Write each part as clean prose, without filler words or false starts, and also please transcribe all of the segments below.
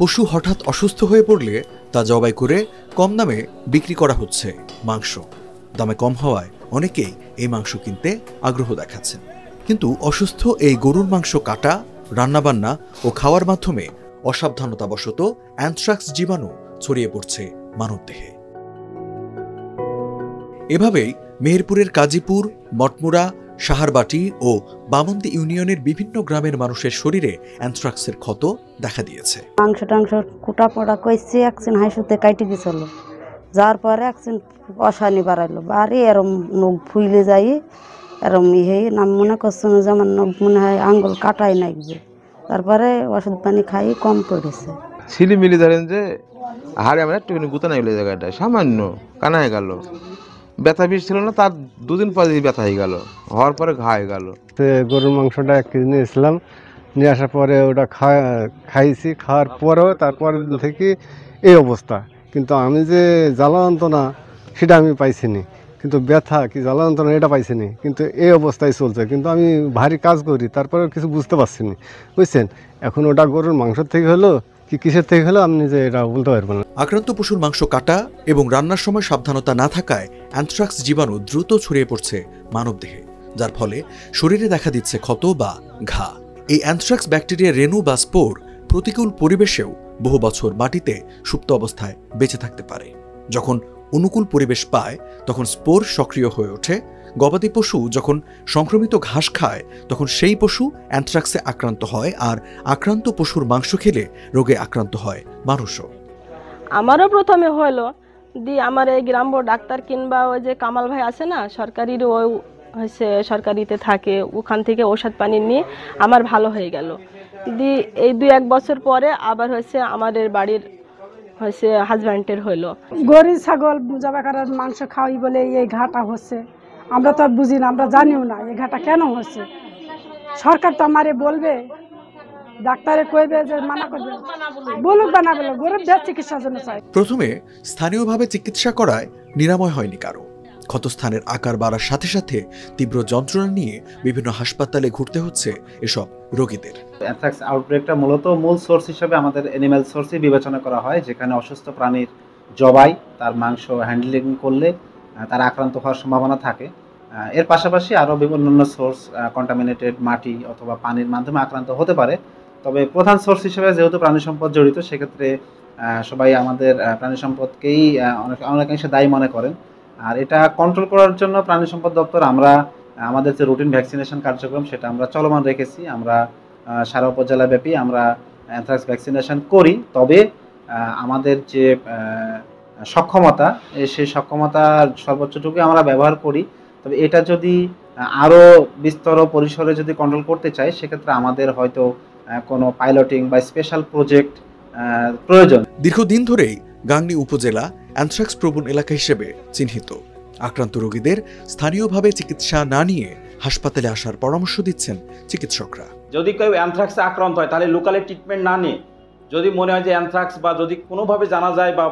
পশু হঠাৎ অসুস্থ হয়ে পড়লে তা জবাই করে কম দামে বিক্রি করা হচ্ছে মাংস। দামে কম হওয়ায় অনেকেই এই মাংস কিনতে আগ্রহ দেখাচ্ছেন। কিন্তু অসুস্থ এই গরুর মাংস কাটা, রান্নাবান্না ও খাওয়ার মাধ্যমে অসাবধানতাবশত অ্যানথ্রাক্স জীবাণু ছড়িয়ে পড়ছে মানবদেহে। এভাবেই মেহেরপুরের কাজীপুর, মটমুড়া, সাহারবাটি ও বামন্দি ইউনিয়নের বিভিন্ন গ্রামের মানুষের শরীরে অ্যানথ্রাক্সের ক্ষত দেখা দিয়েছে। মাংস টাংস কুটা পোড়া কইছে, একদিন হাইসুতে কাটি গেছিল, যার পরে একদিন অশানি বাড়াইলো, বাড়ি এরম নখ ফুইলে যাই, এরম নাম মনে করছে যে আমার নখ মনে হয় আঙ্গুল কাটাই নাকবে। তারপরে ওষুধ পানি খাই কম পড়েছে। ছিলিমিলি ধরেন যে হাড়ে আমার একটু গুতা নাই হলে জায়গাটায় সামান্য কানা হয়ে গেল, ব্যথা বিষ ছিল না, তার দুদিন পরে ব্যথা হয়ে গেল, হওয়ার পরে ঘা হয়ে গেল। গরুর মাংসটা 1 কেজি নিয়েছিলাম, নিয়ে আসার পরে ওটা খাইছি, খাওয়ার পরেও তারপর থেকে এই অবস্থা। কিন্তু আমি যে জ্বালা যন্ত্রণা সেটা আমি পাইছিনি, কিন্তু ব্যথা কি জ্বালা যন্ত্রণা এটা পাইছিনি, কিন্তু এই অবস্থায় চলছে। কিন্তু আমি ভারী কাজ করি, তারপরেও কিছু বুঝতে পারছি না, বুঝছেন। এখন ওটা গরুর মাংস থেকে হলো কি কিসের থেকে হলো আপনি যে এটা বলতে পারবেন না। আক্রান্ত পশুর মাংস কাটা এবং রান্নার সময় সাবধানতা না থাকায় অ্যানথ্রাক্স জীবাণু দ্রুত ছড়িয়ে পড়ছে মানবদেহে, যার ফলে শরীরে দেখা দিচ্ছে ক্ষত বা ঘা। এই অ্যানথ্রাক্স ব্যাকটেরিয়া রেণু বা স্পোর প্রতিকূল পরিবেশেও বহু বছর মাটিতে সুপ্ত অবস্থায় বেঁচে থাকতে পারে। যখন অনুকূল পরিবেশ পায় তখন স্পোর সক্রিয় হয়ে ওঠে। গবাদি পশু যখন সংক্রমিত ঘাস খায় তখন সেই পশু অ্যানথ্রাক্সে আক্রান্ত হয়, আর আক্রান্ত পশুর মাংস খেলে রোগে আক্রান্ত হয় মানুষও। আমারও প্রথমে হলো আমার এই গ্রাম্য ডাক্তার কিংবা ওই যে কামাল ভাই আছে না, সরকারির ওই হচ্ছে সরকারিতে থাকে, ওখান থেকে ওষুধ পানি নিয়ে আমার ভালো হয়ে গেল। এই 2-1 বছর পরে আবার হচ্ছে আমাদের বাড়ির হচ্ছে হাজব্যান্ডের হইলো। গরু ছাগল জবাই করার মাংস খাওয়াই বলে এই ঘাটা হচ্ছে, আমরা তো আর বুঝি না, আমরা জানিও না এই ঘাটা কেন হচ্ছে। সরকার তো আমারে বলবে, ডাক্তারে কইবে যে মানা করবে, বলুক বা না বলুক, গরুর দেহ চিকিৎসার জন্য চাই। প্রথমে স্থানীয়ভাবে চিকিৎসা করায় নিরাময় হয়নি কারো। ক্ষতস্থানের আকার বাড়ার সাথে সাথে তীব্র যন্ত্রণা নিয়ে বিভিন্ন হাসপাতালে ঘুরতে হচ্ছে এসব রোগীদের। অ্যানথ্রাক্স আউটব্রেকটা মূলত মূল সোর্স হিসেবে আমাদের অ্যানিম্যাল সোর্সই বিবেচনা করা হয়, যেখানে অসুস্থ প্রাণীর জবাই, তার মাংস হ্যান্ডলিং করলে তার আক্রান্ত হওয়ার সম্ভাবনা থাকে। এর পাশাপাশি আরও বিভিন্ন সোর্স, কন্টামিনেটেড মাটি অথবা পানির মাধ্যমে আক্রান্ত হতে পারে। তবে প্রধান সোর্স হিসেবে যেহেতু প্রাণী সম্পদ জড়িত, সেক্ষেত্রে সবাই আমাদের প্রাণী সম্পদকেই অনেকাংশে দায়ী মনে করেন। আর এটা কন্ট্রোল করার জন্য প্রাণী সম্পদ দপ্তর আমরা আমাদের যে রুটিন ভ্যাকসিনেশন কার্যক্রম সেটা আমরা চলমান রেখেছি। আমরা সারা উপজেলা ব্যাপী আমরা অ্যানথ্রাক্স ভ্যাকসিনেশন করি। তবে আমাদের যে সক্ষমতা, সেই সক্ষমতার সর্বোচ্চটুকু আমরা ব্যবহার করি। তবে এটা যদি আরও বিস্তর পরিসরে যদি কন্ট্রোল করতে চাই, সেক্ষেত্রে আমাদের হয়তো কোনো পাইলটিং বা স্পেশাল প্রজেক্ট প্রয়োজন। দীর্ঘদিন ধরেই গাংনী উপজেলা অ্যানথ্রাক্স প্রবণ এলাকা হিসেবে চিহ্নিত। আক্রান্ত রোগীদের স্থানীয়ভাবে চিকিৎসা না নিয়ে হাসপাতালে আসার পরামর্শ দিচ্ছেন চিকিৎসকরা। যদি কেউ অ্যানথ্রাক্সে আক্রান্ত হয় তাহলে লোকালে ট্রিটমেন্ট না নিয়ে, যদি মনে হয় যে অ্যানথ্রাক্স বা যদি কোনোভাবে জানা যায় বা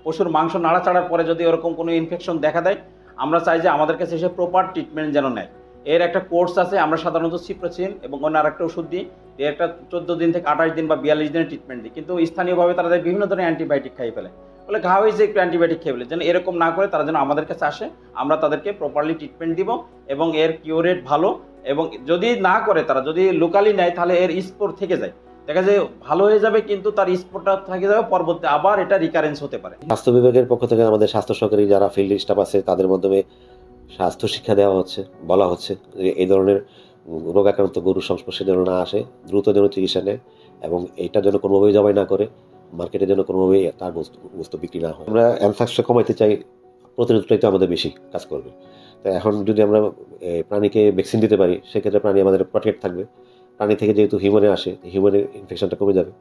পশুর মাংস নাড়াচাড়ার পরে যদি ওরকম কোনো ইনফেকশন দেখা দেয়, আমরা চাই যে আমাদের কাছে এসে প্রপার ট্রিটমেন্ট যেন নেয়। এর একটা কোর্স আছে, আমরা সাধারণত সিপ্রোসিন এবং অন্য আরেকটা ওষুধ দিই। এর একটা 14 দিন থেকে 28 দিন বা 42 দিনের ট্রিটমেন্ট দিই। কিন্তু স্থানীয়ভাবে তারা বিভিন্ন ধরনের অ্যান্টিবায়োটিক খাই ফেলে, বলে ঘা হয়েছে একটু অ্যান্টিবায়োটিক খেয়ে ফেলে। যেন এরকম না করে তারা যেন আমাদের কাছে আসে, আমরা তাদেরকে প্রপারলি ট্রিটমেন্ট দিব এবং এর কিউর রেট ভালো। এবং যদি না করে, তারা যদি লোকালি নেয়, তাহলে এর স্পোর থেকে যায়, দেখা যায় ভালো হয়ে যাবে, কিন্তু তার স্পোরটা থেকে যাবে, পরবর্তী আবার এটা রিকারেন্স হতে পারে। স্বাস্থ্য বিভাগের পক্ষ থেকে আমাদের স্বাস্থ্য সহকারী যারা ফিল্ড স্টাফ আছে তাদের মাধ্যমে স্বাস্থ্য শিক্ষা দেওয়া হচ্ছে, বলা হচ্ছে যে এই ধরনের রোগাক্রান্ত গরুর সংস্পর্শে যেন না আসে, দ্রুত যেন চিকিৎসা নেয় এবং এটা যেন কোনোভাবেই জবাই না করে মার্কেটে যেন কোনোভাবেই তার বস্তু বিক্রি না হয়। আমরা অ্যানথ্রাক্সটা কমাইতে চাই, প্রতিরোধটাই তো আমাদের বেশি কাজ করবে। তাই এখন যদি আমরা প্রাণীকে ভ্যাকসিন দিতে পারি, সেক্ষেত্রে প্রাণী আমাদের প্রটেক্ট থাকবে। প্রাণী থেকে যেহেতু হিউম্যানে আসে, হিউম্যানের ইনফেকশনটা কমে যাবে।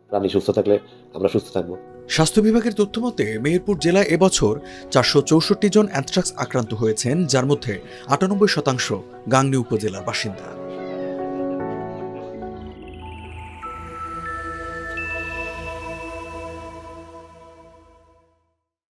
প্রাণী সুস্থ থাকলে আমরা সুস্থ থাকবো। স্বাস্থ্য বিভাগের তথ্য মতে মেহেরপুর জেলায় এবছর 464 জন অ্যানথ্রাক্স আক্রান্ত হয়েছেন, যার মধ্যে 98% গাংনী উপজেলার বাসিন্দা।